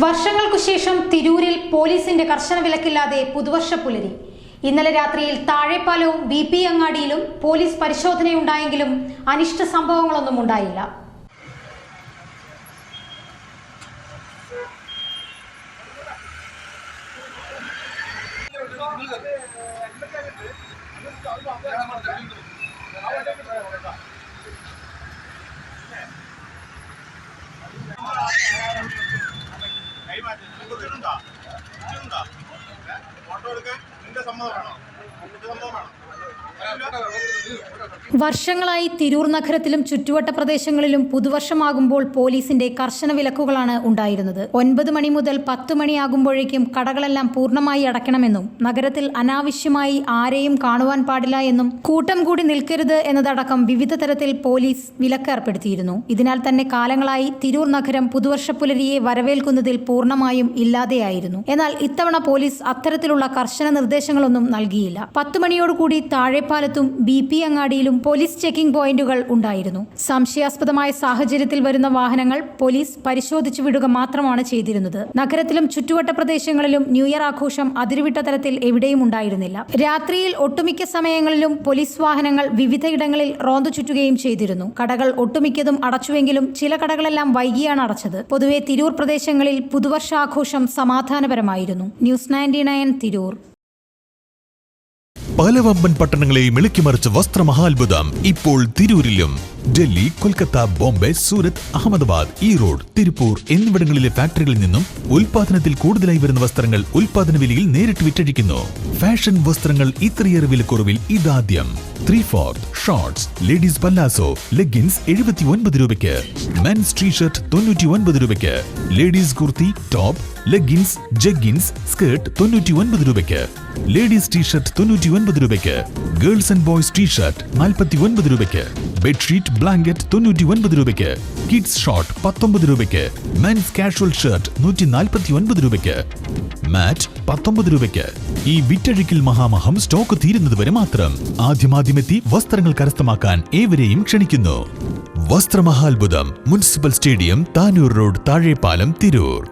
വർഷങ്ങൾക്കു ശേഷം തിരൂരിൽ പോലീസിന്റെ കർശന വിലക്കില്ലാതെ പുതുവർഷ പുലരി. ഇന്നലെ രാത്രിയിൽ താഴെപ്പാലവും BP അങ്ങാടിയിലും പോലീസ് പരിശോധനയുണ്ടായെങ്കിലും അനിഷ്ട സംഭവങ്ങളൊന്നും ഉണ്ടായില്ല. വർഷങ്ങളായി തിരൂർ നഗരത്തിലും ചുറ്റുവട്ട പ്രദേശങ്ങളിലും പുതുവർഷമാകുമ്പോൾ പോലീസിന്റെ കർശന വിലക്കുകളാണ് ഉണ്ടായിരുന്നത്. 9 മണി മുതൽ 10 മണിയാകുമ്പോഴേക്കും കടകളെല്ലാം പൂർണ്ണമായി അടയ്ക്കണമെന്നും നഗരത്തിൽ അനാവശ്യമായി ആരെയും കാണുവാൻ പാടില്ല എന്നും കൂട്ടം കൂടി നിൽക്കരുത് എന്നതടക്കം വിവിധ തരത്തിൽ പോലീസ് വിലക്ക് ഏർപ്പെടുത്തിയിരുന്നു. ഇതിനാൽ തന്നെ കാലങ്ങളായി തിരൂർ നഗരം പുതുവർഷ പുലരിയെ വരവേൽക്കുന്നതിൽ പൂർണ്ണമായും ഇല്ലാതെയായിരുന്നു. എന്നാൽ ഇത്തവണ പോലീസ് അത്തരത്തിലുള്ള കർശന നിർദ്ദേശങ്ങളൊന്നും നൽകിയില്ല. 10 മണിയോടുകൂടി താഴെപ്പാലത്തും BP അങ്ങാടിയിലും പോലീസ് ചെക്കിംഗ് പോയിന്റുകൾ ഉണ്ടായിരുന്നു. സംശയാസ്പദമായ സാഹചര്യത്തിൽ വരുന്ന വാഹനങ്ങൾ പോലീസ് പരിശോധിച്ചു വിടുക മാത്രമാണ് ചെയ്തിരുന്നത്. നഗരത്തിലും ചുറ്റുവട്ട പ്രദേശങ്ങളിലും ന്യൂ ഇയർ ആഘോഷം അതിരുവിട്ട തരത്തിൽ എവിടെയും ഉണ്ടായിരുന്നില്ല. രാത്രിയിൽ ഒട്ടുമിക്ക സമയങ്ങളിലും പോലീസ് വാഹനങ്ങൾ വിവിധയിടങ്ങളിൽ റോന്തു ചുറ്റുകയും ചെയ്തിരുന്നു. കടകൾ ഒട്ടുമിക്കതും അടച്ചുവെങ്കിലും ചില കടകളെല്ലാം വൈകിയാണ് അടച്ചത്. പൊതുവെ തിരൂർ പ്രദേശങ്ങളിൽ പുതുവർഷാഘോഷം സമാധാനപരമായിരുന്നു. ന്യൂസ് 99 തിരൂർ. പല വമ്പൻ പട്ടണങ്ങളെയും ഇളക്കിമറിച്ച വസ്ത്രമഹാത്ഭുതം ഇപ്പോൾ തിരൂരിലും. ഡൽഹി, കൊൽക്കത്ത, ബോംബെ, സൂറത്ത്, അഹമ്മദാബാദ്, ഈറോഡ്, തിരുപ്പൂർ എന്നിവിടങ്ങളിലെ ഫാക്ടറികളിൽ നിന്നും ഉൽപാദനത്തിൽ കൂടുതലായി വരുന്ന വസ്ത്രങ്ങൾ ഉൽപാദന വിലയിൽ നേരിട്ട് വിറ്റഴിക്കുന്നു. ഫാഷൻ വസ്ത്രങ്ങൾ ഇത്രയേറെ വിലക്കുറവിൽ ഇതാദ്യം. 3/4 ഷോർട്സ്, ലേഡീസ് പല്ലാസോ, ലെഗിൻസ് 79 രൂപയ്ക്ക്, മെൻസ് ടീഷർട്ട് 99 രൂപയ്ക്ക്, ladies kurti, top, leggings, jeggings, skirt 99 രൂപയ്ക്ക്, ലേഡീസ് ടീഷർട്ട് 99 രൂപയ്ക്ക്, ഗേൾസ് ആൻഡ് ബോയ്സ് ടീഷർട്ട് 49 രൂപയ്ക്ക്, ബെഡ്ഷീറ്റ്, ബ്ലാങ്കറ്റ് 99 രൂപയ്ക്ക്, കിഡ്സ് ഷോർട്ട് 19 രൂപയ്ക്ക്, മെൻസ് കാഷ്വൽ ഷർട്ട് 149 രൂപയ്ക്ക്, മാറ്റ് 19 രൂപയ്ക്ക്. ഈ വിറ്റഴിക്കൽ മഹാമഹം സ്റ്റോക്ക് തീരുന്നതുവരെ മാത്രം. ആദ്യമെത്തി വസ്ത്രങ്ങൾ കരസ്ഥമാക്കാൻ ഏവരെയും ക്ഷണിക്കുന്നു. വസ്ത്രമഹാത്ഭുതം, municipal stadium, Tanur road, Thazhepalam, Tirur.